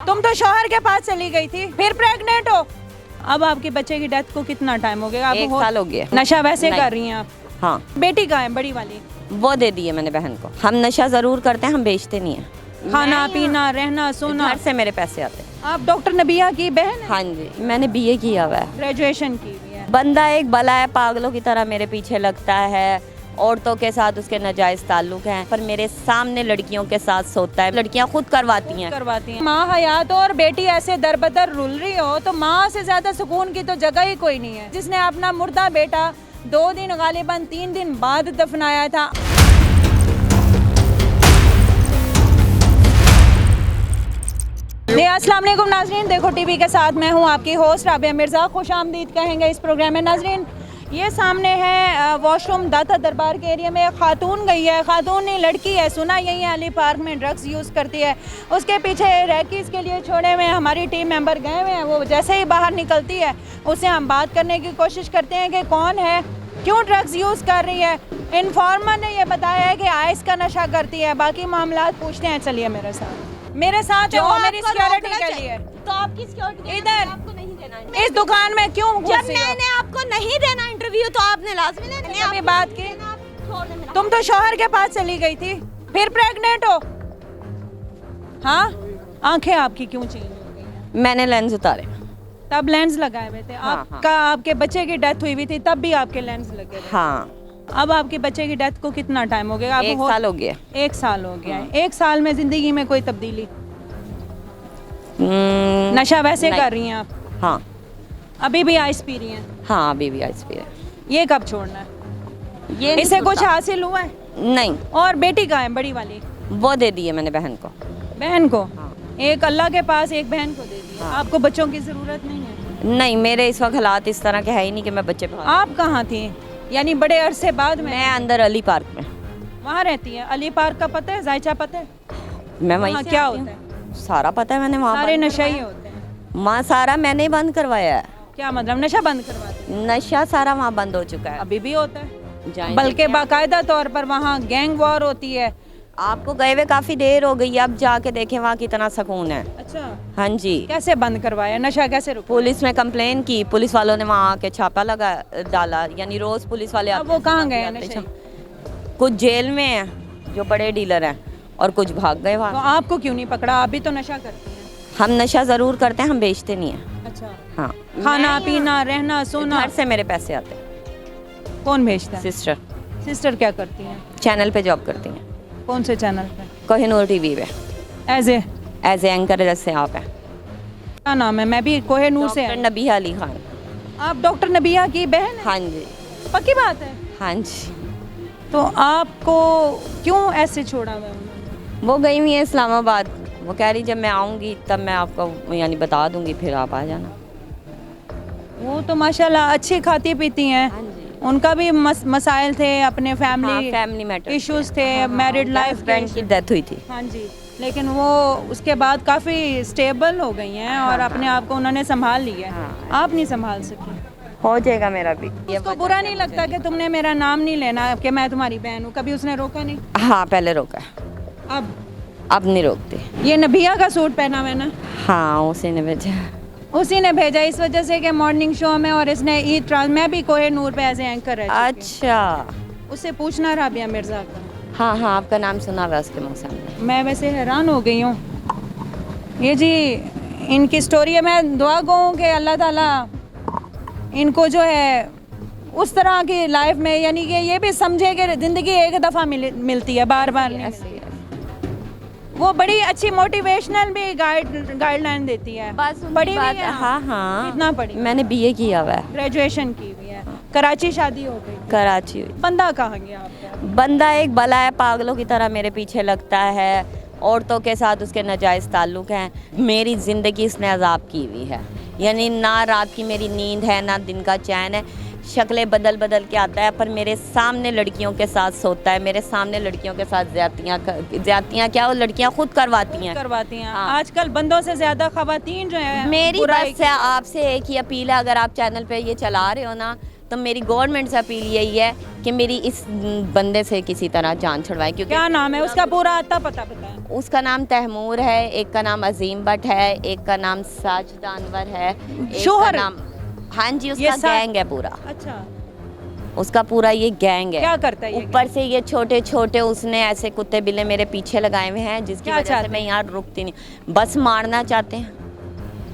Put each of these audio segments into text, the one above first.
तुम तो शौहर के पास चली गई थी, फिर प्रेग्नेंट हो। अब आपके बच्चे की डेथ को कितना टाइम हो गया? 1 साल हो गया। नशा वैसे नहीं। कर रही हैं आप? हाँ, बेटी कहाँ है बड़ी वाली? वो दे दिए मैंने बहन को। हम नशा जरूर करते हैं, हम बेचते नहीं है। खाना पीना रहना सोना घर से मेरे पैसे आते हैं। आप डॉक्टर नबिया की बहन है? हाँ जी, मैंने बीए किया हुआ है। ग्रेजुएशन की हुई है। बंदा एक बला है, पागलों की तरह मेरे पीछे लगता है। औरतों के साथ उसके नाजायज ताल्लुक हैं, पर मेरे सामने लड़कियों के साथ सोता है। लड़कियां खुद करवाती हैं। माँ हयात हो और बेटी ऐसे दरबदर रुल रही हो तो माँ से ज्यादा सुकून की तो जगह ही कोई नहीं है। जिसने अपना मुर्दा बेटा 2 दिन गालिबन 3 दिन बाद दफनाया था। अस्सलाम वालेकुम नाजरीन, देखो टीवी के साथ मैं हूँ आपकी होस्ट राबिया मिर्ज़ा। खुश आमदीद कहेंगे इस प्रोग्राम में। नाजरीन, ये सामने है वॉशरूम दाता दरबार के एरिया में। एक खातून गई है, खातून नहीं लड़की है, सुना यही अली पार्क में ड्रग्स यूज़ करती है। उसके पीछे रैकीज़ के लिए छोड़े हुए हमारी टीम मेंबर गए हुए हैं। वो जैसे ही बाहर निकलती है उससे हम बात करने की कोशिश करते हैं कि कौन है, क्यों ड्रग्स यूज़ कर रही है। इन्फॉर्मर ने यह बताया है कि आइस का नशा करती है। बाकी मामला पूछते हैं, चलिए मेरे साथ है, वो मेरी सिक्योरिटी के लिए। तो आपकी सिक्योरिटी इधर आपको नहीं देना इस दुकान में क्यों जब घुसी हो? मैंने आपको नहीं देना इंटरव्यू तो आपने लाजमी लेना। अभी बात की, तुम तो शौहर के पास चली गई थी, फिर प्रेग्नेंट हो। हाँ, आंखें आपकी क्यों चेंज हो गई हैं? मैंने लेंस उतारे। तब लेंस लगाए हुए थे। आपका आपके बच्चे की डेथ हुई थी तब भी आपके लेंस लगे थे। हाँ, अब आपके बच्चे की डेथ को कितना टाइम हो गया? 1 साल हो गया। 1 साल हो गया है। 1 साल में जिंदगी में कोई तब्दीली? नशा वैसे नहीं। कर रही हैं आप? हाँ अभी भी आइस पी रही हैं? हाँ, अभी भी आइस पी है। ये कब छोड़ना है? ये नहीं इससे कुछ छूटता। हासिल हुआ है? नहीं, और बेटी कहाँ है बड़ी वाली? वो दे दिए मैंने बहन को। बहन को? हाँ। एक अल्लाह के पास, एक बहन को दे दिया। हाँ। आपको बच्चों की जरूरत नहीं है? नहीं, मेरे इस वक्त हालात इस तरह के है ही नहीं कि मैं बच्चे पालूं। आप कहाँ थी? यानी बड़े अरसे बाद में? मैं अंदर अली पार्क में। वहाँ रहती है? अली पार्क का पता है? जायचा पता है? मैं वहीं वहाँ से क्या आती होता हूँ। है? सारा पता है, मैंने वहाँ सारे बंद नशा ही करवाया। होते हैं? वहाँ सारा मैंने ही बंद करवाया है। क्या मतलब नशा बंद करवाते हैं? नशा सारा वहाँ बंद हो चुका है। अभी भी होता है? जाएं बल्कि देखिए। बाकायदा तौर पर वहाँ गैंग वॉर होती है। आपको गए हुए काफी देर हो गई, अब जाके देखें वहाँ कितना सुकून है। अच्छा, हाँ जी, कैसे बंद करवाया? नशा कैसे रुका? पुलिस में कंप्लेन की, पुलिस वालों ने वहाँ आके छापा लगा डाला। यानी रोज पुलिस वाले अब वो कहाँ गए हैं आते नशे? कुछ जेल में हैं जो बड़े डीलर हैं और कुछ भाग गए तो वहाँ। आपको क्यों नहीं पकड़ा? आप भी तो नशा करती हैं। हम नशा जरूर करते हैं, हम बेचते नहीं है। अच्छा, हाँ, खाना पीना रहना सोना घर से मेरे पैसे आते हैं। कौन भेजता है? सिस्टर सिस्टर क्या करती हैं? चैनल पे जॉब करती हैं, कौन से चैनल पे? कोहिनूर टीवी पे एज एज एंकर जैसे आप हैं। क्या नाम है? मैं भी कोहिनूर से डॉक्टर हूँ। नबीहा अली खान। आप डॉक्टर नबिया की बहन हैं? हाँ जी, पक्की बात है? हाँ जी। तो आपको क्यों ऐसे छोड़ा हुआ है उन्होंने? वो गई हुई है इस्लामाबाद। वो कह रही जब मैं आऊँगी तब मैं आपको यानी बता दूंगी, फिर आप आ जाना। वो तो माशाल्लाह अच्छी खाती पीती हैं। हाँ जी। उनका भी मसाइल थे, अपने फैमिली फैमिली मैटर इश्यूज थे, मैरिड लाइफ फ्रेंड की डेथ हुई थी। हाँ जी, लेकिन वो उसके बाद काफ़ी स्टेबल हो गई हैं और अपने आप को उन्होंने संभाल लिया है। हाँ। आप नहीं संभाल सकी? हो जाएगा मेरा भी। उसको बुरा नहीं लगता कि तुमने मेरा नाम नहीं लेना कि मैं तुम्हारी बहन हूँ? कभी उसने रोका नहीं? हाँ, पहले रोका, अब नहीं रोकते। ये नबिया का सूट पहना हुआ है ना? हाँ, उसी ने भेजा। उसी ने भेजा इस वजह से कि मॉर्निंग शो में, और इसने ईद ट्रांस, मैं भी कोहिनूर पे एज एंकर है। अच्छा, उससे पूछना राबिया मिर्ज़ा का। हाँ हाँ, आपका नाम सुना हुआ है उसके मुँह से हमने। मैं वैसे हैरान हो गई हूँ। ये जी इनकी स्टोरी है। मैं दुआ कहूँ कि अल्लाह ताला इनको जो है उस तरह की लाइफ में, यानी कि ये भी समझे कि ज़िंदगी एक दफ़ा मिलती है, बार बार नहीं ऐसे मिलती। ही है। वो बड़ी अच्छी मोटिवेशनल भी गाइडलाइन देती है। बस बड़ी बात, भी है? हाँ हाँ, कितना पढ़ी? मैंने बीए किया हुआ है। ग्रेजुएशन की हुई है। कराची शादी हो गई? कराची। बंदा कहाँ गया आपका? बंदा एक बला है, पागलों की तरह मेरे पीछे लगता है। औरतों के साथ उसके नाजायज ताल्लुक हैं। मेरी ज़िंदगी इसने अजाब की हुई है। यानी ना रात की मेरी नींद है, ना दिन का चैन है। शक्लें बदल बदल के आता है, पर मेरे सामने लड़कियों के साथ सोता है। मेरे सामने लड़कियों के साथ ज्यादतियाँ क्या, वो लड़कियाँ खुद करवाती हैं। करवाती हैं। हाँ। आजकल बंदों से ज्यादा खवातीन जो है मेरी बुराई बस है आपसे एक ही अपील है, अगर आप चैनल पे ये चला रहे हो ना, तो मेरी गवर्नमेंट से अपील यही है कि मेरी इस बंदे से किसी तरह जान छुड़वाए, क्योंकि क्या नाम है उसका? पूरा आता पता बताएं। उसका नाम तैमूर है, एक का नाम अजीम भट्ट है, एक का नाम साजिद अनवर है, एक का शोहर? नाम, हाँ जी, ये उसका सा- गैंग है पूरा, अच्छा, उसका पूरा ये गैंग है। क्या करता है ये ऊपर से ये छोटे छोटे उसने ऐसे कुत्ते बिल्ले मेरे पीछे लगाए हुए हैं, जिसकी क्या वजह चाहते से मैं यहाँ रुकती नहीं, बस मारना चाहते हैं।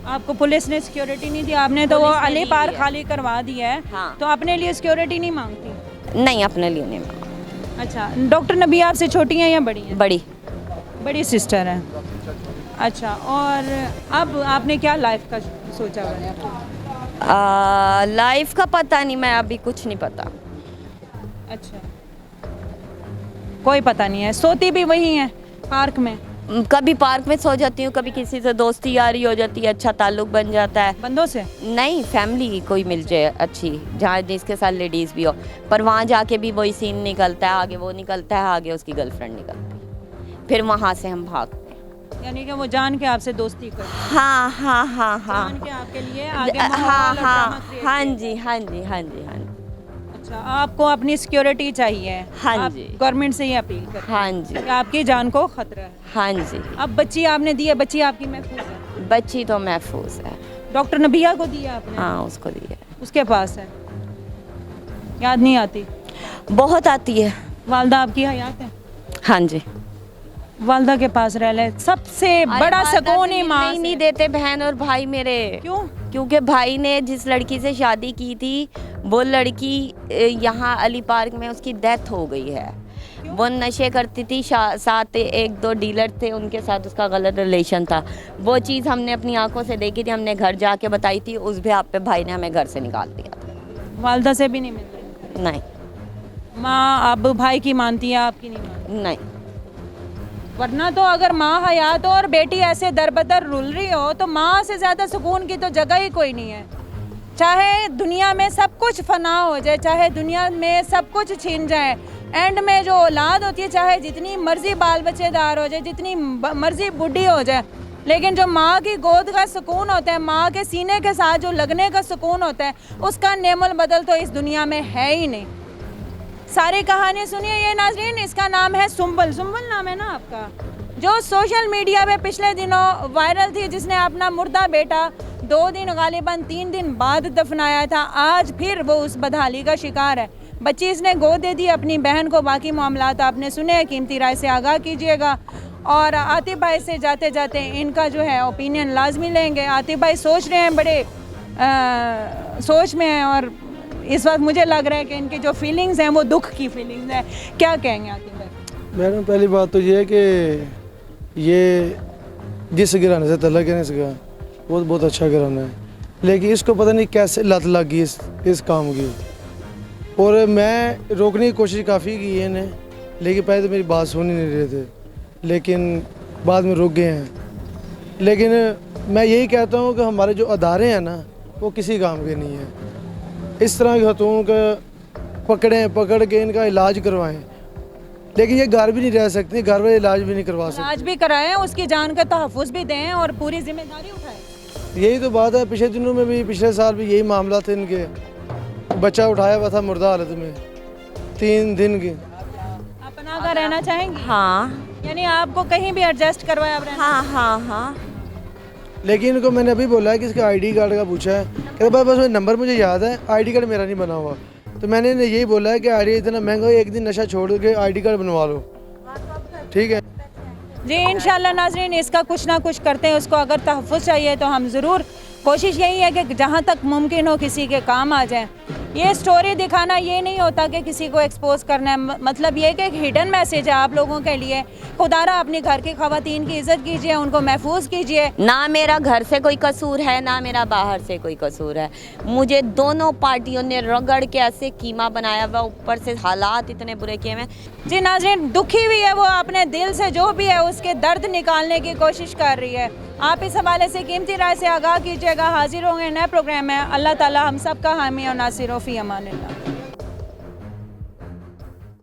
आपको पुलिस ने सिक्योरिटी नहीं दी? आपने तो वो पुलिस ने अली दी पार है। खाली करवा दिया है, हाँ। तो अपने लिए सिक्योरिटी नहीं मांगती? नहीं, अपने लिए नहीं मांगा। अच्छा, डॉक्टर नबी आपसे छोटी हैं या बड़ी हैं? बड़ी। बड़ी सिस्टर है। अच्छा, और अब आपने क्या लाइफ का सोचा हुआ है? लाइफ का पता नहीं, मैं अभी कुछ नहीं पता। अच्छा, कोई पता नहीं है। सोती भी वही है पार्क में? कभी पार्क में सो जाती हूँ, कभी किसी से दोस्ती यारी हो जाती है, अच्छा ताल्लुक बन जाता है। बंदों से? नहीं, फैमिली कोई मिल जाए अच्छी, जहाँ जिसके साथ लेडीज़ भी हो, पर वहाँ जाके भी वही सीन निकलता है, आगे वो निकलता है, आगे उसकी गर्लफ्रेंड निकलती है, फिर वहाँ से हम भागते हैं। यानी कि वो जान के आपसे दोस्ती कर, हाँ हाँ हाँ हाँ जान के आपके लिए आगे हाँ माहौल और ड्रामा हाँ क्रिएट हाँ किया। जी हाँ जी हाँ जी हाँ जी अच्छा, आपको अपनी सिक्योरिटी चाहिए? हाँ आप जी। गवर्नमेंट से ही अपील कर हाँ जी कि आपकी जान को खतरा है। हाँ जी। अब बच्ची आपने दी है, बच्ची आपकी महफूज है? बच्ची तो महफूज है। डॉक्टर नबिया को दिया आपने? हाँ, उसको दी है। उसके पास है? याद नहीं आती? बहुत आती है। वालदा आपकी हयात है? हाँ जी। वालदा के पास रह ले, सबसे बड़ा सुकून ही माँ से। नहीं देते बहन और भाई मेरे। क्यों? क्योंकि भाई ने जिस लड़की से शादी की थी, वो लड़की यहाँ अली पार्क में उसकी डेथ हो गई है। वो नशे करती थी, साथ एक दो डीलर थे, उनके साथ उसका गलत रिलेशन था। वो चीज़ हमने अपनी आंखों से देखी थी, हमने घर जाके बताई थी, उस भी आप पे भाई ने हमें घर से निकाल दिया था। वालदा से भी नहीं मिल रही? नहीं माँ अब भाई की मानती है, आपकी नहीं मानती? नहीं। वरना तो अगर माँ हयात हो और बेटी ऐसे दरबदर रुल रही हो, तो माँ से ज़्यादा सुकून की तो जगह ही कोई नहीं है। चाहे दुनिया में सब कुछ फना हो जाए, चाहे दुनिया में सब कुछ छीन जाए, एंड में जो औलाद होती है, चाहे जितनी मर्जी बाल बच्चेदार हो जाए, जितनी मर्जी बुढ़ी हो जाए, लेकिन जो माँ की गोद का सुकून होता है, माँ के सीने के साथ जो लगने का सुकून होता है, उसका नेमल बदल तो इस दुनिया में है ही नहीं। सारी कहानी सुनिए ये नाज़रीन, इसका नाम है सुंबल। सुंबल नाम है ना आपका? जो सोशल मीडिया पे पिछले दिनों वायरल थी, जिसने अपना मुर्दा बेटा 2 दिन गालिबन 3 दिन बाद दफनाया था, आज फिर वो उस बदहाली का शिकार है। बच्ची इसने गोद दे दी अपनी बहन को। बाकी मामलात आपने सुने, कीमती राय से आगाह कीजिएगा। और आतिफ भाई से जाते जाते इनका जो है ओपिनियन लाजमी लेंगे। आतिफ भाई सोच रहे हैं, बड़े सोच में हैं, और इस वक्त मुझे लग रहा है कि इनकी जो फीलिंग्स हैं वो दुख की फीलिंग्स हैं। क्या कहेंगे आतिफ भाई? मैडम, पहली बात तो ये है कि ये जिस घराने से तलक है इसका, वो बहुत अच्छा घराना है, लेकिन इसको पता नहीं कैसे लत लग गई इस काम की। और मैं रोकने की कोशिश काफ़ी की है इन्हें, लेकिन पहले तो मेरी बात सुन ही नहीं रहे थे, लेकिन बाद में रुक गए हैं। लेकिन मैं यही कहता हूँ कि हमारे जो अदारे हैं ना, वो किसी काम के नहीं हैं। इस तरह के खतून को पकड़ के इनका इलाज करवाएं, लेकिन ये घर भी नहीं रह सकती, घर में इलाज भी नहीं करवा सकते। इलाज भी कराएं, उसकी जान का तहफ़्फ़ुज़ भी दें और पूरी जिम्मेदारी उठाएं। यही तो बात है। पिछले दिनों में भी, पिछले साल भी यही मामला था इनके। बच्चा उठाया हुआ था मुर्दा हालत में, 3 दिन की। अपना का रहना चाहेंगी? हाँ यानी आपको कहीं भी एडजस्ट करवाया अब रहना? हाँ हाँ हाँ। लेकिन इनको मैंने अभी बोला है कि इसका आईडी कार्ड का पूछा है, कहते भाई बस नंबर मुझे याद है, आईडी कार्ड मेरा नहीं बना हुआ। तो मैंने इन्हें यही बोला है कि आईडी इतना महंगा है, एक दिन नशा छोड़ के आईडी कार्ड बनवा लो, ठीक है? जी इंशाल्लाह नाज़रीन, इसका कुछ ना कुछ करते हैं। उसको अगर तहफ़्फ़ुज़ चाहिए तो हम ज़रूर, कोशिश यही है कि जहाँ तक मुमकिन हो किसी के काम आ जाए। ये स्टोरी दिखाना ये नहीं होता कि किसी को एक्सपोज करना है, मतलब ये कि एक हिडन मैसेज है आप लोगों के लिए। खुदारा अपनी घर की ख़वातीन की इज़्ज़त कीजिए, उनको महफूज कीजिए। ना मेरा घर से कोई कसूर है, ना मेरा बाहर से कोई कसूर है। मुझे दोनों पार्टियों ने रगड़ के ऐसे कीमा बनाया हुआ, ऊपर से हालात इतने बुरे किए हुए। जी नाज़रीन, दुखी हुई है वो, अपने दिल से जो भी है उसके दर्द निकालने की कोशिश कर रही है। आप इस हवाले से कीमती राय से आगाह कीजिएगा। हाजिर होंगे नए प्रोग्राम में। अल्लाह ताला हम सब का हामी और नासिर फ़ी अमानिल्लाह।